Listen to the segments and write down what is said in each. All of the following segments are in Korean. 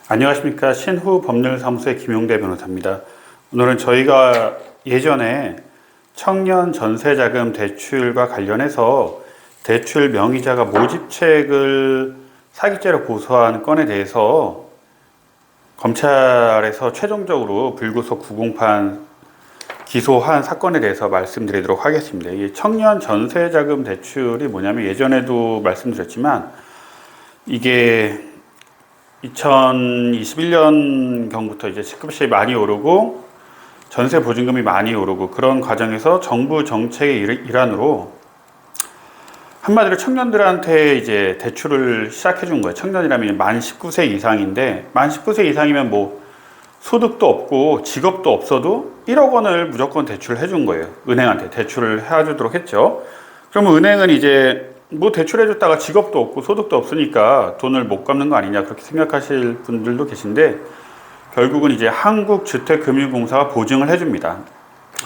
안녕하십니까. 신후 법률사무소의 김용대 변호사입니다. 오늘은 저희가 예전에 청년 전세자금 대출과 관련해서 대출 명의자가 모집책을 사기죄로 고소한 건에 대해서 검찰에서 최종적으로 불구속 구공판 기소한 사건에 대해서 말씀드리도록 하겠습니다. 이 청년 전세자금 대출이 뭐냐면 예전에도 말씀드렸지만 이게 2021년경부터 이제 집값이 많이 오르고 전세 보증금이 많이 오르고 그런 과정에서 정부 정책의 일환으로 한마디로 청년들한테 이제 대출을 시작해 준 거예요. 청년이라면 만 19세 이상인데 만 19세 이상이면 뭐 소득도 없고 직업도 없어도 1억 원을 무조건 대출해 준 거예요. 은행한테 대출을 해주도록 했죠. 그러면 은행은 이제 뭐 대출해줬다가 직업도 없고 소득도 없으니까 돈을 못 갚는 거 아니냐 그렇게 생각하실 분들도 계신데 결국은 이제 한국주택금융공사가 보증을 해줍니다.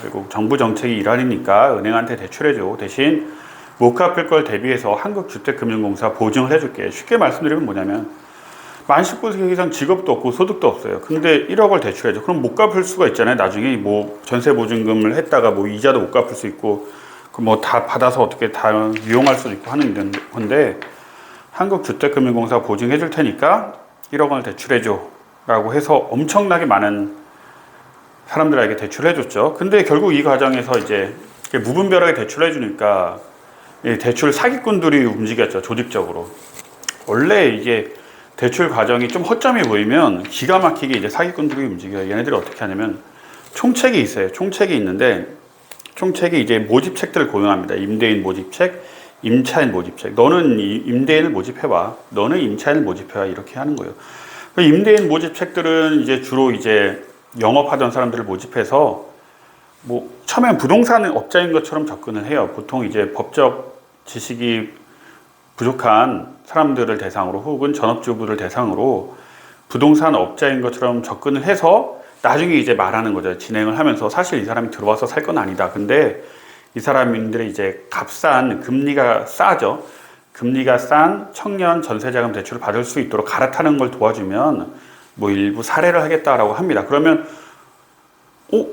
결국 정부 정책이 일환이니까 은행한테 대출해줘. 대신 못 갚을 걸 대비해서 한국주택금융공사 보증을 해줄게. 쉽게 말씀드리면 뭐냐면 만 19세 이상 직업도 없고 소득도 없어요. 근데 1억을 대출해줘. 그럼 못 갚을 수가 있잖아요. 나중에 뭐 전세 보증금을 했다가 뭐 이자도 못 갚을 수 있고 뭐 다 받아서 어떻게 다 이용할 수도 있고 하는 건데 한국주택금융공사가 보증해 줄 테니까 1억 원을 대출해 줘 라고 해서 엄청나게 많은 사람들에게 대출해 줬죠. 근데 결국 이 과정에서 이제 무분별하게 대출해 주니까 대출 사기꾼들이 움직였죠. 조직적으로. 원래 이게 대출 과정이 좀 허점이 보이면 기가 막히게 이제 사기꾼들이 움직여요. 얘네들이 어떻게 하냐면 총책이 있어요. 총책이 있는데 총책이 이제 모집책들을 고용합니다. 임대인 모집책, 임차인 모집책. 너는 임대인을 모집해와. 너는 임차인을 모집해와. 이렇게 하는 거예요. 임대인 모집책들은 이제 주로 이제 영업하던 사람들을 모집해서 뭐 처음엔 부동산 업자인 것처럼 접근을 해요. 보통 이제 법적 지식이 부족한 사람들을 대상으로 혹은 전업주부를 대상으로 부동산 업자인 것처럼 접근을 해서 나중에 이제 말하는 거죠. 진행을 하면서 사실 이 사람이 들어와서 살 건 아니다. 근데 이 사람들이 이제 값싼 금리가 싸죠. 금리가 싼 청년 전세자금 대출을 받을 수 있도록 갈아타는 걸 도와주면 뭐 일부 사례를 하겠다라고 합니다. 그러면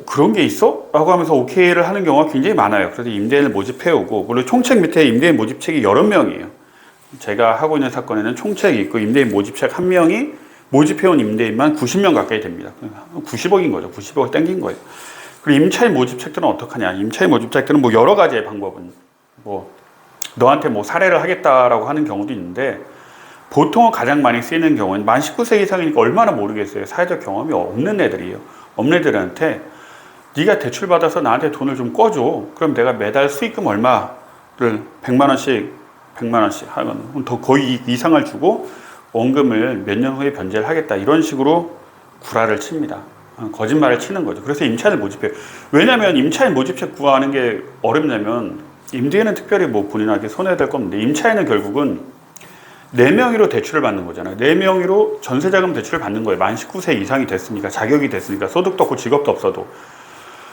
그런 게 있어? 라고 하면서 오케이를 하는 경우가 굉장히 많아요. 그래서 임대인을 모집해오고 물론 총책 밑에 임대인 모집책이 여러 명이에요. 제가 하고 있는 사건에는 총책이 있고 임대인 모집책 한 명이 모집해온 임대인만 90명 가까이 됩니다. 90억인 거죠. 90억을 땡긴 거예요. 그리고 임차인 모집책들은 어떡하냐. 임차인 모집책들은 뭐 여러 가지의 방법은 뭐 너한테 뭐 사례를 하겠다라고 하는 경우도 있는데 보통은 가장 많이 쓰이는 경우는 만 19세 이상이니까 얼마나 모르겠어요. 사회적 경험이 없는 애들이에요. 없는 애들한테 네가 대출 받아서 나한테 돈을 좀 꿔줘. 그럼 내가 매달 수익금 얼마를 100만 원씩 하면 더 거의 이상을 주고 원금을 몇 년 후에 변제를 하겠다. 이런 식으로 구라를 칩니다. 거짓말을 치는 거죠. 그래서 임차인을 모집해요. 왜냐하면 임차인 모집책 구하는 게 어렵냐면 임대인은 특별히 뭐 본인에게 손해될 건 없는데 임차인은 결국은 내 명의로 대출을 받는 거잖아요. 내 명의로 전세자금 대출을 받는 거예요. 만 19세 이상이 됐으니까 자격이 됐으니까 소득도 없고 직업도 없어도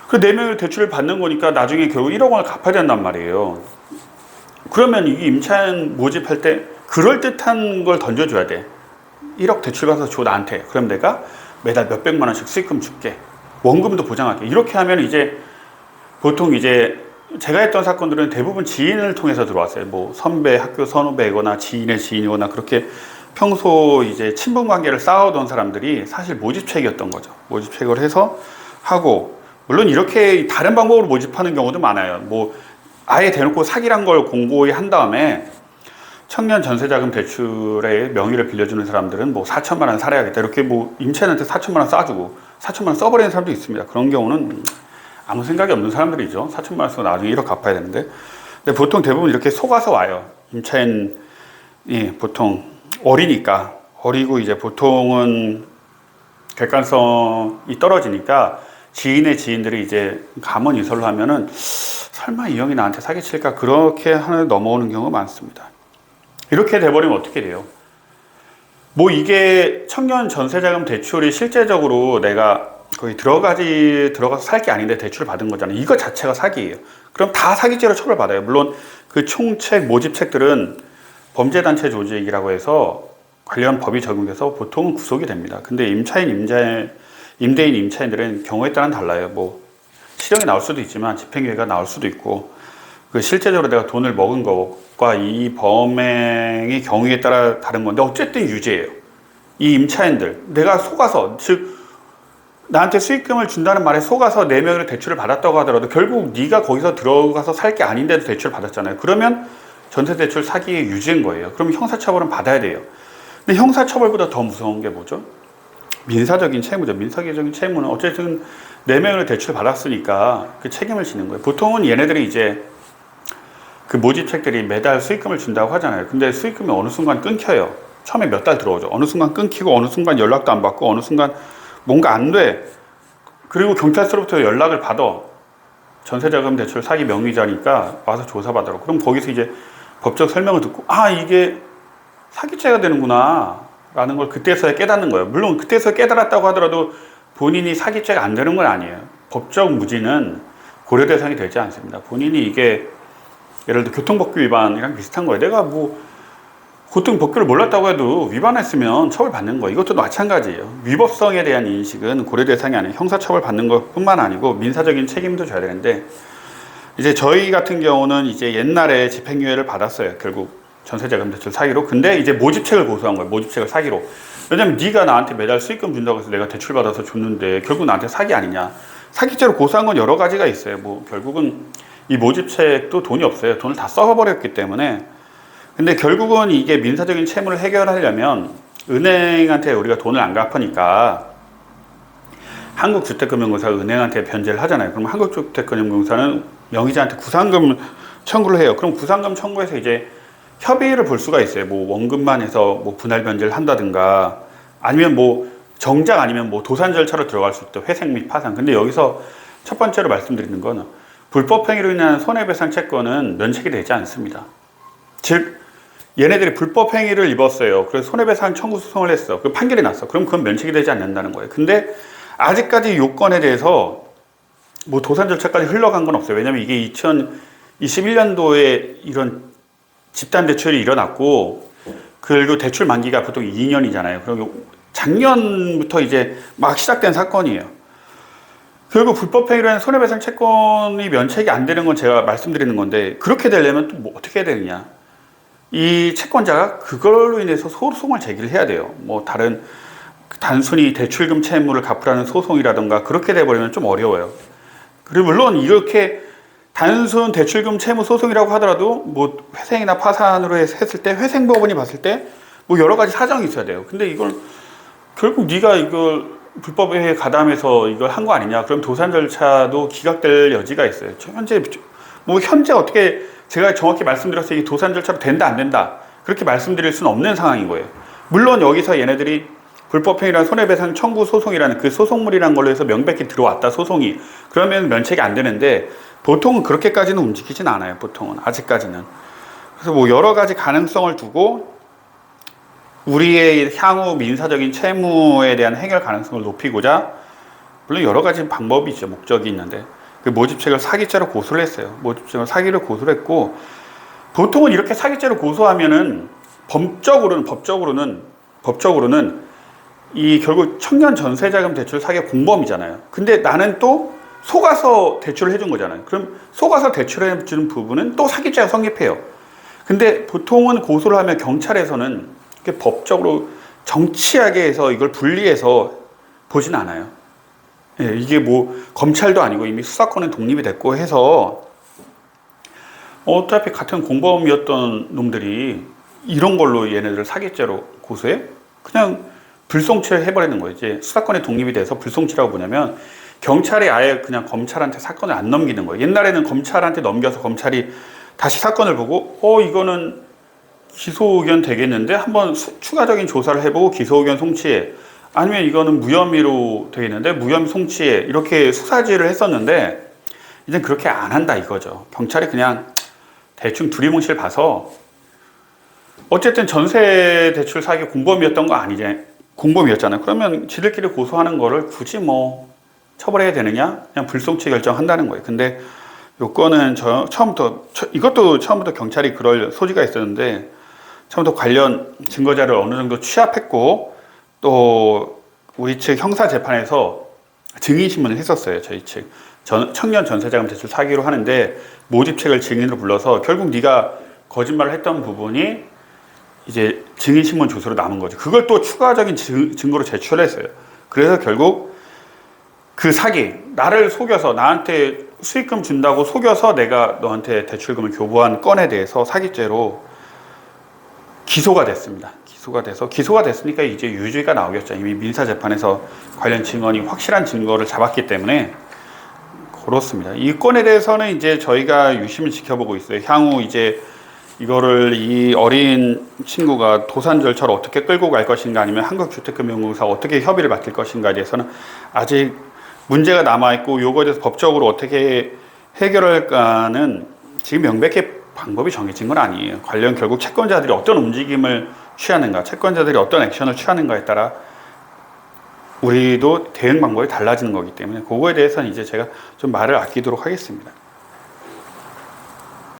그 내 명의로 대출을 받는 거니까 나중에 결국 1억 원을 갚아야 된단 말이에요. 그러면 이게 임차인 모집할 때 그럴듯한 걸 던져줘야 돼. 1억 대출 받아서 줘 나한테. 그럼 내가 매달 몇백만 원씩 수익금 줄게. 원금도 보장할게. 이렇게 하면 이제 보통 이제 제가 했던 사건들은 대부분 지인을 통해서 들어왔어요. 뭐 선배, 학교 선후배거나 지인의 지인이거나 그렇게 평소 이제 친분 관계를 쌓아오던 사람들이 사실 모집책이었던 거죠. 모집책을 해서 하고 물론 이렇게 다른 방법으로 모집하는 경우도 많아요. 뭐 아예 대놓고 사기란 걸 공고히 한 다음에 청년 전세자금 대출의 명의를 빌려주는 사람들은 뭐 4천만 원 살아야겠다. 이렇게 뭐 임차인한테 4천만 원 싸주고 4천만 원 써버리는 사람도 있습니다. 그런 경우는 아무 생각이 없는 사람들이죠. 4천만 원 쓰고 나중에 1억 갚아야 되는데. 근데 보통 대부분 이렇게 속아서 와요. 임차인이 보통 어리니까. 어리고 이제 보통은 객관성이 떨어지니까 지인의 지인들이 이제 감언이설로 하면은 설마 이 형이 나한테 사기칠까? 그렇게 하나 넘어오는 경우가 많습니다. 이렇게 돼버리면 어떻게 돼요? 뭐 이게 청년 전세자금 대출이 실제적으로 내가 거의 들어가서 살 게 아닌데 대출을 받은 거잖아요. 이거 자체가 사기예요. 그럼 다 사기죄로 처벌받아요. 물론 그 총책, 모집책들은 범죄단체 조직이라고 해서 관련 법이 적용돼서 보통은 구속이 됩니다. 근데 임대인, 임차인들은 경우에 따라 달라요. 뭐 실형이 나올 수도 있지만 집행유예가 나올 수도 있고, 그 실제적으로 내가 돈을 먹은 것과 이 범행의 경우에 따라 다른 건데 어쨌든 유죄예요. 이 임차인들, 내가 속아서, 즉 나한테 수익금을 준다는 말에 속아서 내 명의로 대출을 받았다고 하더라도 결국 네가 거기서 들어가서 살 게 아닌데도 대출을 받았잖아요. 그러면 전세대출 사기의 유죄인 거예요. 그럼 형사처벌은 받아야 돼요. 근데 형사처벌보다 더 무서운 게 뭐죠? 민사적인 채무죠. 민사적인 채무는 어쨌든 내 명의로 대출을 받았으니까 그 책임을 지는 거예요. 보통은 얘네들이 이제 그 모집책들이 매달 수익금을 준다고 하잖아요. 근데 수익금이 어느 순간 끊겨요. 처음에 몇 달 들어오죠. 어느 순간 끊기고 어느 순간 연락도 안 받고 어느 순간 뭔가 안 돼. 그리고 경찰서로부터 연락을 받아. 전세자금 대출 사기 명의자니까 와서 조사받으라고. 그럼 거기서 이제 법적 설명을 듣고 아 이게 사기죄가 되는구나 라는 걸 그때서야 깨닫는 거예요. 물론 그때서 깨달았다고 하더라도 본인이 사기죄가 안 되는 건 아니에요. 법적 무지는 고려 대상이 되지 않습니다. 본인이 이게 예를 들어 교통법규 위반이랑 비슷한 거예요. 내가 뭐 교통법규를 몰랐다고 해도 위반했으면 처벌받는 거예요. 이것도 마찬가지예요. 위법성에 대한 인식은 고려 대상이 아니에요. 형사처벌 받는 것뿐만 아니고 민사적인 책임도 져야 되는데, 이제 저희 같은 경우는 이제 옛날에 집행유예를 받았어요. 결국 전세자금 대출 사기로. 근데 이제 모집책을 고소한 거예요. 모집책을 사기로. 왜냐면 네가 나한테 매달 수익금 준다고 해서 내가 대출 받아서 줬는데 결국 나한테 사기 아니냐. 사기죄로 고소한 건 여러 가지가 있어요. 뭐 결국은 이 모집책도 돈이 없어요. 돈을 다 썩어버렸기 때문에. 근데 결국은 이게 민사적인 채무를 해결하려면 은행한테 우리가 돈을 안 갚으니까 한국주택금융공사가 은행한테 변제를 하잖아요. 그럼 한국주택금융공사는 명의자한테 구상금 청구를 해요. 그럼 구상금 청구해서 이제 협의를 볼 수가 있어요. 뭐 원금만 해서 뭐 분할 변제를 한다든가, 아니면 뭐 정작 아니면 뭐 도산 절차로 들어갈 수 있다. 회생 및 파산. 근데 여기서 첫 번째로 말씀드리는 건 불법행위로 인한 손해배상 채권은 면책이 되지 않습니다. 즉 얘네들이 불법행위를 입었어요. 그래서 손해배상 청구 소송을 했어. 그 판결이 났어. 그럼 그건 면책이 되지 않는다는 거예요. 근데 아직까지 요건에 대해서 뭐 도산 절차까지 흘러간 건 없어요. 왜냐면 이게 2021년도에 이런 집단 대출이 일어났고, 그리고 대출 만기가 보통 2년이잖아요. 그리고 작년부터 이제 막 시작된 사건이에요. 결국 불법행위로 한 손해배상 채권이 면책이 안 되는 건 제가 말씀드리는 건데, 그렇게 되려면 또 뭐 어떻게 해야 되느냐. 이 채권자가 그걸로 인해서 소송을 제기를 해야 돼요. 뭐 다른 단순히 대출금 채무를 갚으라는 소송이라든가 그렇게 돼버리면 좀 어려워요. 그리고 물론 이렇게 단순 대출금 채무 소송이라고 하더라도 뭐 회생이나 파산으로 했을 때 회생법원이 봤을 때 뭐 여러 가지 사정이 있어야 돼요. 근데 이걸 결국 네가 이걸 불법에 가담해서 이걸 한 거 아니냐. 그럼 도산 절차도 기각될 여지가 있어요. 현재 어떻게 제가 정확히 말씀드렸어요. 이 도산 절차로 된다 안 된다 그렇게 말씀드릴 수는 없는 상황인 거예요. 물론 여기서 얘네들이 불법행위란 손해배상 청구 소송이라는 그 소송물이라는 걸로 해서 명백히 들어왔다 소송이, 그러면 면책이 안 되는데 보통은 그렇게까지는 움직이진 않아요. 보통은 아직까지는. 그래서 뭐 여러 가지 가능성을 두고 우리의 향후 민사적인 채무에 대한 해결 가능성을 높이고자, 물론 여러 가지 방법이 있죠. 목적이 있는데 그 모집책을 사기죄로 고소를 했어요. 모집책을 사기로 고소를 했고, 보통은 이렇게 사기죄로 고소하면은 법적으로는 이 결국 청년 전세자금 대출 사기 공범이잖아요. 근데 나는 또 속아서 대출을 해준 거잖아요. 그럼 속아서 대출해 주는 부분은 또 사기죄가 성립해요. 근데 보통은 고소를 하면 경찰에서는 법적으로 정치하게 해서 이걸 분리해서 보진 않아요. 예, 이게 뭐 검찰도 아니고 이미 수사권은 독립이 됐고 해서 어차피 같은 공범이었던 놈들이 이런 걸로 얘네들을 사기죄로 고소해? 그냥 불송치를 해버리는 거예요. 이제 수사권이 독립이 돼서 불송치라고 뭐냐면 경찰이 아예 그냥 검찰한테 사건을 안 넘기는 거예요. 옛날에는 검찰한테 넘겨서 검찰이 다시 사건을 보고 이거는 기소 의견 되겠는데 한번 추가적인 조사를 해보고 기소 의견 송치해, 아니면 이거는 무혐의로 되어 있는데 무혐의 송치해, 이렇게 수사지를 했었는데 이제 그렇게 안 한다 이거죠. 경찰이 그냥 대충 두리뭉실 봐서 어쨌든 전세 대출 사기 공범이었던 거 아니냐, 공범이었잖아요. 그러면 지들끼리 고소하는 거를 굳이 뭐 처벌해야 되느냐, 그냥 불송치 결정한다는 거예요. 근데 요거는 이것도 처음부터 경찰이 그럴 소지가 있었는데 처음부터 관련 증거 자료를 어느 정도 취합했고 또 우리 측 형사 재판에서 증인 신문을 했었어요. 저희 측 청년 전세자금 대출 사기로 하는데 모집책을 증인으로 불러서 결국 네가 거짓말을 했던 부분이 이제 증인 신문 조서로 남은 거죠. 그걸 또 추가적인 증거로 제출했어요. 그래서 결국 그 사기, 나를 속여서 나한테 수익금 준다고 속여서 내가 너한테 대출금을 교부한 건에 대해서 사기죄로 기소가 됐습니다. 기소가 됐으니까 이제 유죄가 나오겠죠. 이미 민사재판에서 관련 증언이 확실한 증거를 잡았기 때문에 그렇습니다. 이 건에 대해서는 이제 저희가 유심히 지켜보고 있어요. 향후 이제 이거를 이 어린 친구가 도산 절차를 어떻게 끌고 갈 것인가 아니면 한국주택금융공사 어떻게 협의를 맡길 것인가에 대해서는 아직 문제가 남아있고 요거에 대해서 법적으로 어떻게 해결할까는 지금 명백히 방법이 정해진 건 아니에요. 관련 결국 채권자들이 어떤 움직임을 취하는가, 채권자들이 어떤 액션을 취하는가에 따라 우리도 대응 방법이 달라지는 거기 때문에 그거에 대해서는 이제 제가 좀 말을 아끼도록 하겠습니다.